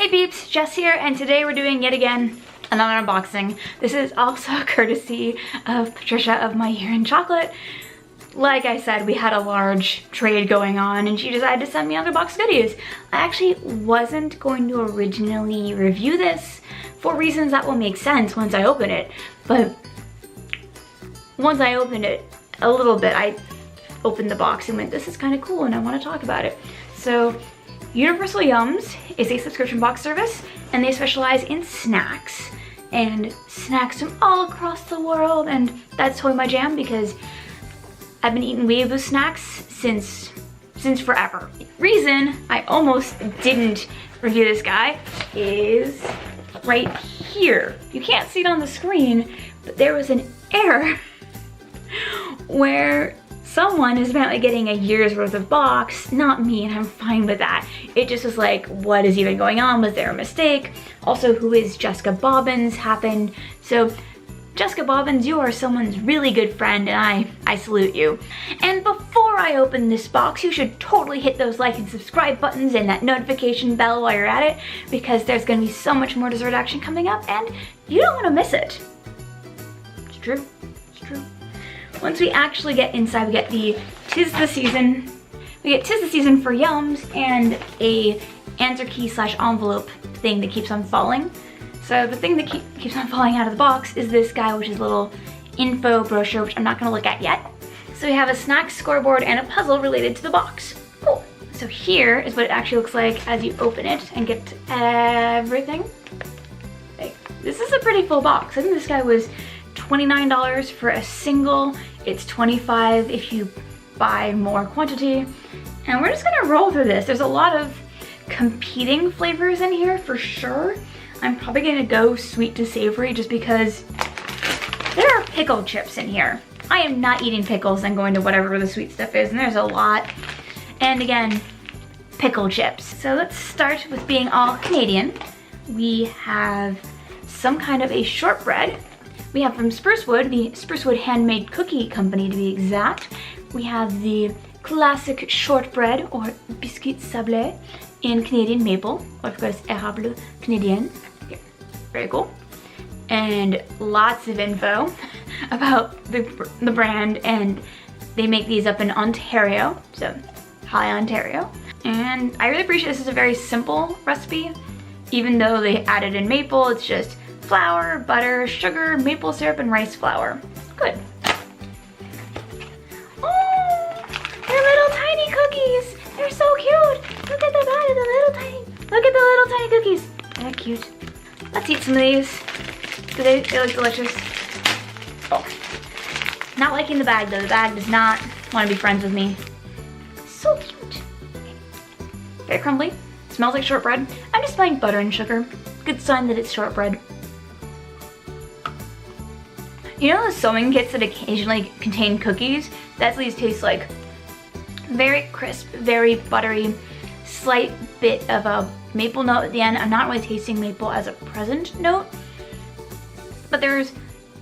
Hey peeps, Jess here, and today we're doing yet again another unboxing. This is also courtesy of Patricia of My Year in Chocolate. Like I said, we had a large trade going on and she decided to send me another box of goodies. I actually wasn't going to originally review this for reasons that will make sense once I open it, but once I opened it a little bit, I opened the box and went, this is kind of cool and I want to talk about it. So Universal Yums is a subscription box service and they specialize in snacks and snacks from all across the world, and that's totally my jam because I've been eating weeaboo snacks since forever. Reason I almost didn't review this guy is right here. You can't see it on the screen, but there was an error where someone is apparently getting a year's worth of box, not me, and I'm fine with that. It just was like, what is even going on? Was there a mistake? Also, who is Jessica Bobbins happened. So Jessica Bobbins, you are someone's really good friend and I salute you. And before I open this box, you should totally hit those like and subscribe buttons and that notification bell while you're at it, because there's gonna be so much more dessert action coming up and you don't wanna miss it. It's true, it's true. Once we actually get inside, we get the Tis the Season. We get Tis the Season for Yums and a answer key / envelope thing that keeps on falling. So the thing that keeps on falling out of the box is this guy, which is a little info brochure, which I'm not gonna look at yet. So we have a snack scoreboard and a puzzle related to the box. Cool. So here is what it actually looks like as you open it and get everything. Like, this is a pretty full box. I think this guy was $29 for a single. It's $25 if you buy more quantity. And we're just gonna roll through this. There's a lot of competing flavors in here for sure. I'm probably gonna go sweet to savory just because there are pickle chips in here. I am not eating pickles and going to whatever the sweet stuff is, and there's a lot. And again, pickle chips. So let's start with being all Canadian. We have some kind of a shortbread. We have from Sprucewood, the Sprucewood Handmade Cookie Company to be exact. We have the classic shortbread or biscuit sablé in Canadian maple, or of course érable Canadian. Here. Very cool. And lots of info about the brand, and they make these up in Ontario, so hi Ontario. And I really appreciate this is a very simple recipe. Even though they added in maple, it's just flour, butter, sugar, maple syrup, and rice flour. Good. Oh, they're little tiny cookies. They're so cute. Look at the bag of the little tiny. Look at the little tiny cookies. They're cute. Let's eat some of these. They look delicious. Oh, not liking the bag though. The bag does not want to be friends with me. So cute. Very crumbly. Smells like shortbread. I'm just smelling butter and sugar. Good sign that it's shortbread. You know those sewing kits that occasionally contain cookies? That's what these taste like. Very crisp, very buttery, slight bit of a maple note at the end. I'm not really tasting maple as a present note, but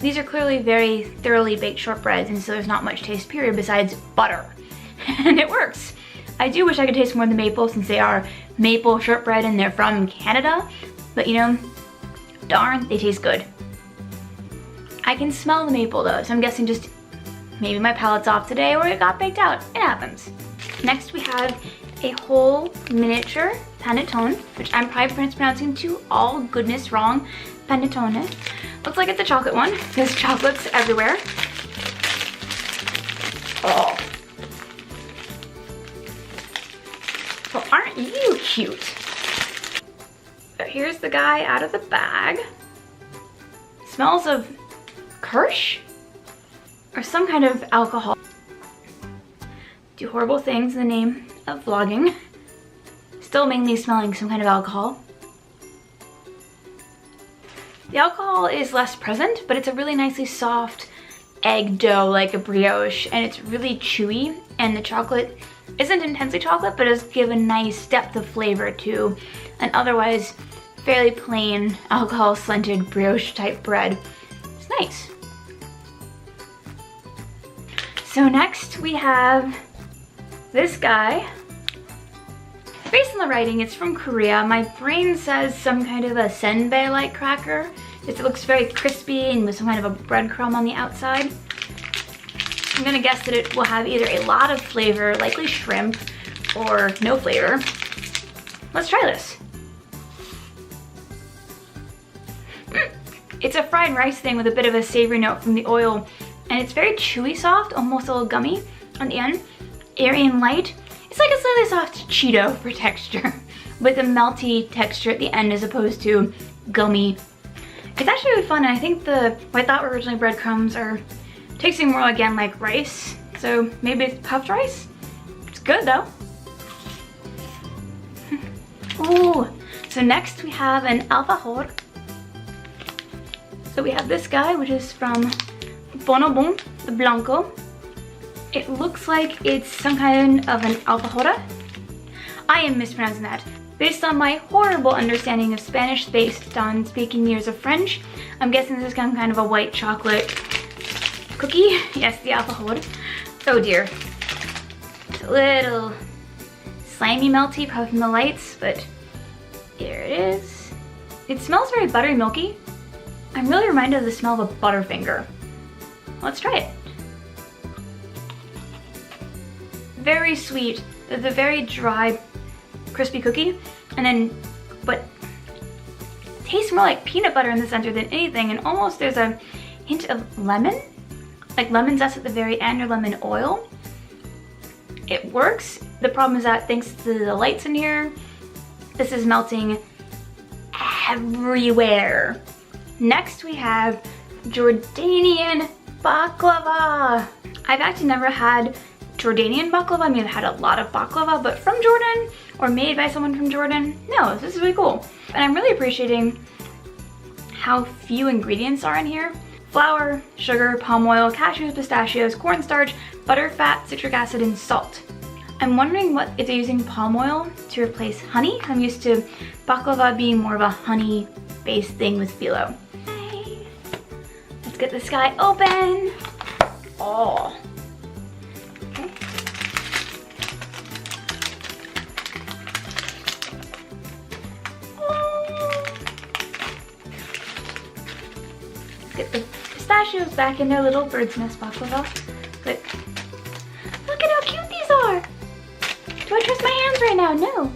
these are clearly very thoroughly baked shortbreads, and so there's not much taste period besides butter. And it works. I do wish I could taste more of the maple since they are maple shortbread and they're from Canada, but you know, darn, they taste good. I can smell the maple though, so I'm guessing just maybe my palate's off today or it got baked out. It happens. Next we have a whole miniature panettone, which I'm probably mispronouncing to all goodness wrong. Panettone. Looks like it's a chocolate one. There's chocolates everywhere. Oh. Well, aren't you cute? So here's the guy out of the bag. Smells of Kirsch or some kind of alcohol. Do horrible things in the name of vlogging. Still mainly smelling some kind of alcohol. The alcohol is less present, but it's a really nicely soft egg dough like a brioche, and it's really chewy, and the chocolate isn't intensely chocolate, but does give a nice depth of flavor to an otherwise fairly plain alcohol scented brioche type bread. It's nice. So next we have this guy. Based on the writing, it's from Korea. My brain says some kind of a senbei-like cracker. It looks very crispy and with some kind of a breadcrumb on the outside. I'm gonna guess that it will have either a lot of flavor, likely shrimp, or no flavor. Let's try this. It's a fried rice thing with a bit of a savory note from the oil, and it's very chewy soft, almost a little gummy on the end. Airy and light. It's like a slightly soft Cheeto for texture, with a melty texture at the end as opposed to gummy. It's actually really fun, and I think what I thought were originally breadcrumbs are tasting more again like rice. So maybe it's puffed rice? It's good though. Ooh, so next we have an alfajor. So we have this guy, which is from Bonobon, the Blanco. It looks like it's some kind of an alfajora. I am mispronouncing that. Based on my horrible understanding of Spanish based on speaking years of French, I'm guessing this is some kind of a white chocolate cookie. Yes, the alfajor. Oh dear. It's a little slimy melty, probably from the lights, but here it is. It smells very buttery milky. I'm really reminded of the smell of a Butterfinger. Let's try it. Very sweet. It's a very dry, crispy cookie, and then, but it tastes more like peanut butter in the center than anything, and almost there's a hint of lemon, like lemon zest at the very end or lemon oil. It works. The problem is that thanks to the lights in here, this is melting everywhere. Next we have Jordanian baklava. I've actually never had Jordanian baklava. I mean, I've had a lot of baklava, but from Jordan or made by someone from Jordan. No, this is really cool. And I'm really appreciating how few ingredients are in here. Flour, sugar, palm oil, cashews, pistachios, cornstarch, butter, fat, citric acid, and salt. I'm wondering if they're using palm oil to replace honey. I'm used to baklava being more of a honey-based thing with phyllo. Okay. Let's get this guy open. Oh. Okay. Get the pistachios back in their little bird's nest baklava. But look at how cute these are. Do I trust my hands right now? No.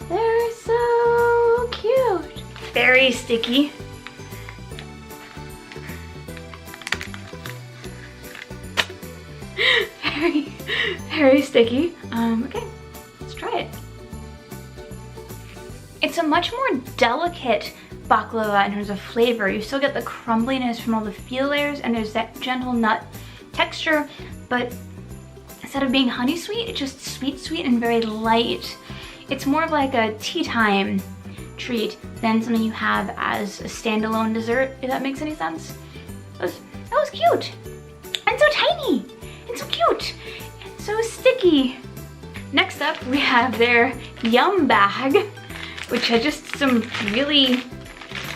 They're so cute. Very sticky. Very sticky. Okay, let's try it. It's a much more delicate baklava in terms of flavor. You still get the crumbliness from all the feel layers, and there's that gentle nut texture, but instead of being honey sweet, it's just sweet and very light. It's more of like a tea time treat than something you have as a standalone dessert, if that makes any sense. That was cute. And so tiny. And so cute. And so sticky. Next up, we have their Yum bag, which had just some really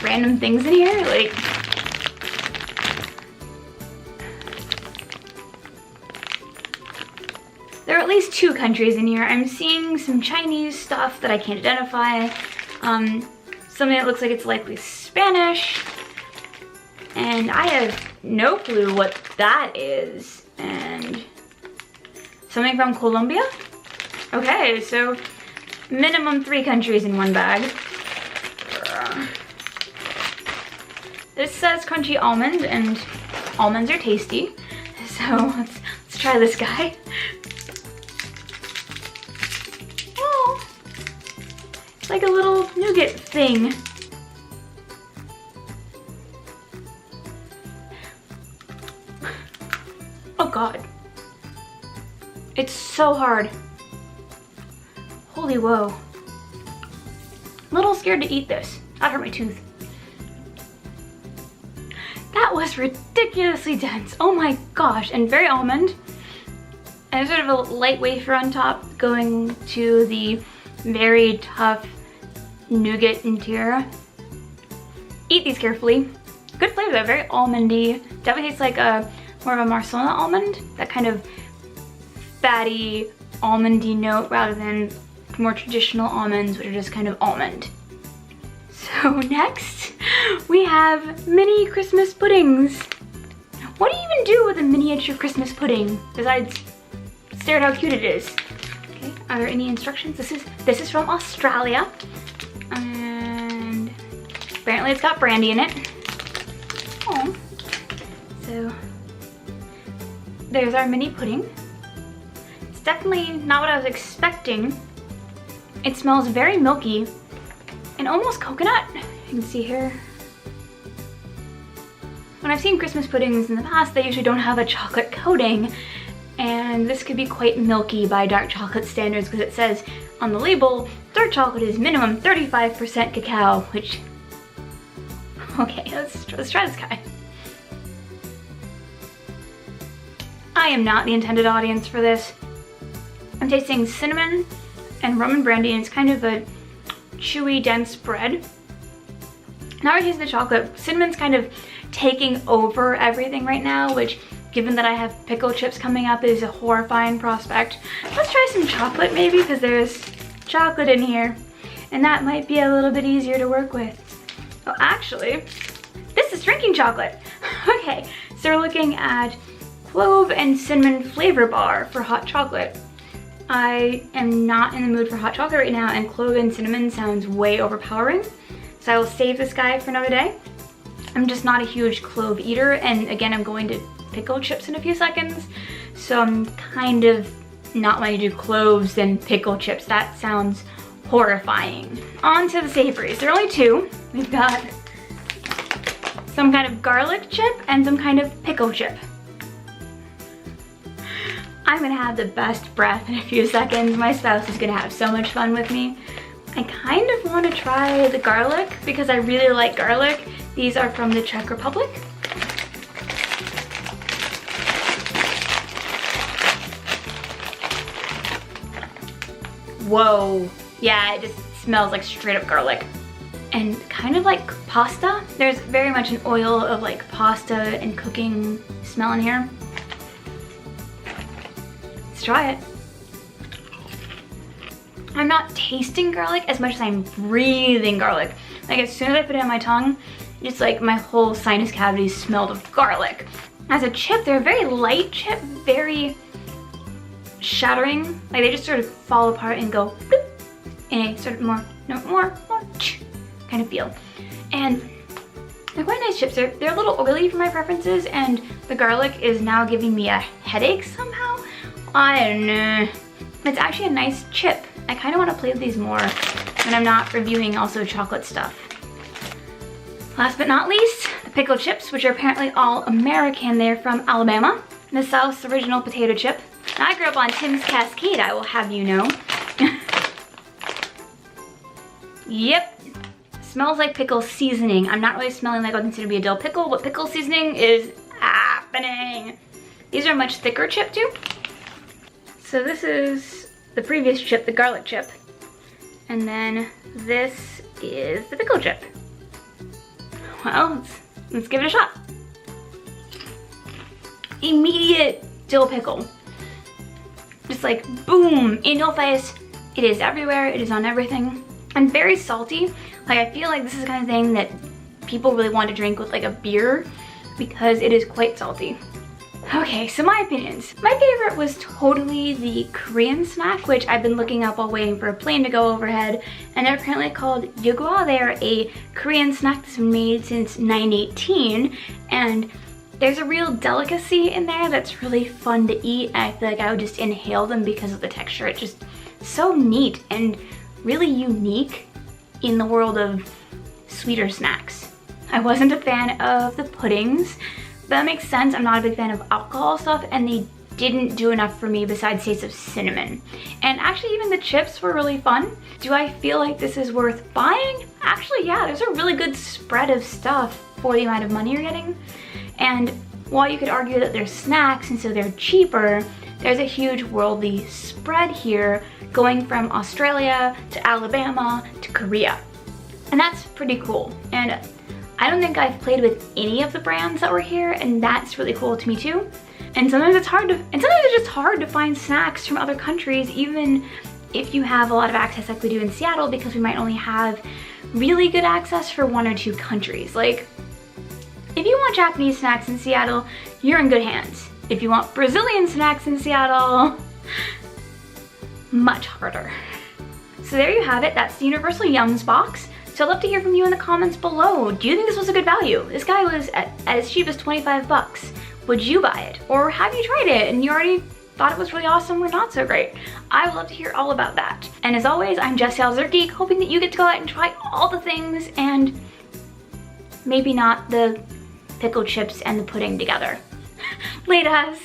random things in here, like there are at least 2 countries in here. I'm seeing some Chinese stuff that I can't identify. Something that looks like it's likely Spanish. And I have no clue what that is. And something from Colombia? Okay, so minimum 3 countries in one bag. This says crunchy almond, and almonds are tasty. So let's try this guy. Oh, it's like a little nougat thing. Oh God. It's so hard. Holy whoa. I'm a little scared to eat this. That hurt my tooth. That was ridiculously dense. Oh my gosh, and very almond. And sort of a light wafer on top going to the very tough nougat interior. Eat these carefully. Good flavor though, very almondy. Definitely tastes like more of a Marsala almond. That kind of fatty, almondy note rather than more traditional almonds, which are just kind of almond. So next, we have mini Christmas puddings. What do you even do with a miniature Christmas pudding besides stare at how cute it is? Okay, are there any instructions? This is from Australia, and apparently it's got brandy in it. Oh, so there's our mini pudding. It's definitely not what I was expecting. It smells very milky and almost coconut. You can see here. When I've seen Christmas puddings in the past, they usually don't have a chocolate coating, and this could be quite milky by dark chocolate standards because it says on the label, dark chocolate is minimum 35% cacao, which, okay, let's try this guy. I am not the intended audience for this. I'm tasting cinnamon and rum and brandy, and it's kind of a chewy, dense bread. Now I taste the chocolate. Cinnamon's kind of taking over everything right now, which, given that I have pickle chips coming up, is a horrifying prospect. Let's try some chocolate maybe, because there's chocolate in here, and that might be a little bit easier to work with. Oh, actually, this is drinking chocolate. Okay, so we're looking at clove and cinnamon flavor bar for hot chocolate. I am not in the mood for hot chocolate right now, and clove and cinnamon sounds way overpowering, so I will save this guy for another day. I'm just not a huge clove eater, and again, I'm going to pickle chips in a few seconds, so I'm kind of not wanting to do cloves and pickle chips. That sounds horrifying. On to the savories. There are only two. We've got some kind of garlic chip and some kind of pickle chip. I'm gonna have the best breath in a few seconds. My spouse is gonna have so much fun with me. I kind of want to try the garlic because I really like garlic. These are from the Czech Republic. Whoa, yeah, it just smells like straight up garlic. And kind of like pasta. There's very much an oil of like pasta and cooking smell in here. Let's try it. I'm not tasting garlic as much as I'm breathing garlic. Like as soon as I put it on my tongue, it's like my whole sinus cavity smelled of garlic. As a chip, they're a very light chip, very shattering. Like they just sort of fall apart and go bloop, in a sort of more kind of feel. And they're quite nice chips. They're a little oily for my preferences, and the garlic is now giving me a headache somehow. I don't know. It's actually a nice chip. I kind of want to play with these more when I'm not reviewing also chocolate stuff. Last but not least, the pickle chips, which are apparently all American. They're from Alabama, the South's original potato chip. I grew up on Tim's Cascade, I will have you know. Yep, smells like pickle seasoning. I'm not really smelling like what I consider to be a dill pickle, but pickle seasoning is happening. These are a much thicker chip too. So this is the previous chip, the garlic chip. And then this is the pickle chip. Well, let's give it a shot. Immediate dill pickle. Just like boom, in your face. It is everywhere, it is on everything. And very salty. Like I feel like this is the kind of thing that people really want to drink with like a beer because it is quite salty. Okay, so my opinions. My favorite was totally the Korean snack, which I've been looking up while waiting for a plane to go overhead, and they're apparently called yugwa. They are a Korean snack that's been made since 9/18, and there's a real delicacy in there that's really fun to eat, and I feel like I would just inhale them because of the texture. It's just so neat and really unique in the world of sweeter snacks. I wasn't a fan of the puddings. That makes sense. I'm not a big fan of alcohol stuff, and they didn't do enough for me besides taste of cinnamon. And actually even the chips were really fun. Do I feel like this is worth buying? Actually, yeah, there's a really good spread of stuff for the amount of money you're getting. And while you could argue that they're snacks and so they're cheaper, there's a huge worldly spread here going from Australia to Alabama to Korea. And that's pretty cool. And I don't think I've played with any of the brands that were here, and that's really cool to me too. And sometimes it's just hard to find snacks from other countries, even if you have a lot of access like we do in Seattle, because we might only have really good access for 1 or 2 countries. Like, if you want Japanese snacks in Seattle, you're in good hands. If you want Brazilian snacks in Seattle, much harder. So there you have it, that's the Universal Yums box. So I'd love to hear from you in the comments below. Do you think this was a good value? This guy was at as cheap as 25 bucks. Would you buy it? Or have you tried it and you already thought it was really awesome or not so great? I would love to hear all about that. And as always, I'm Jess, Geek, hoping that you get to go out and try all the things and maybe not the pickled chips and the pudding together. Laters!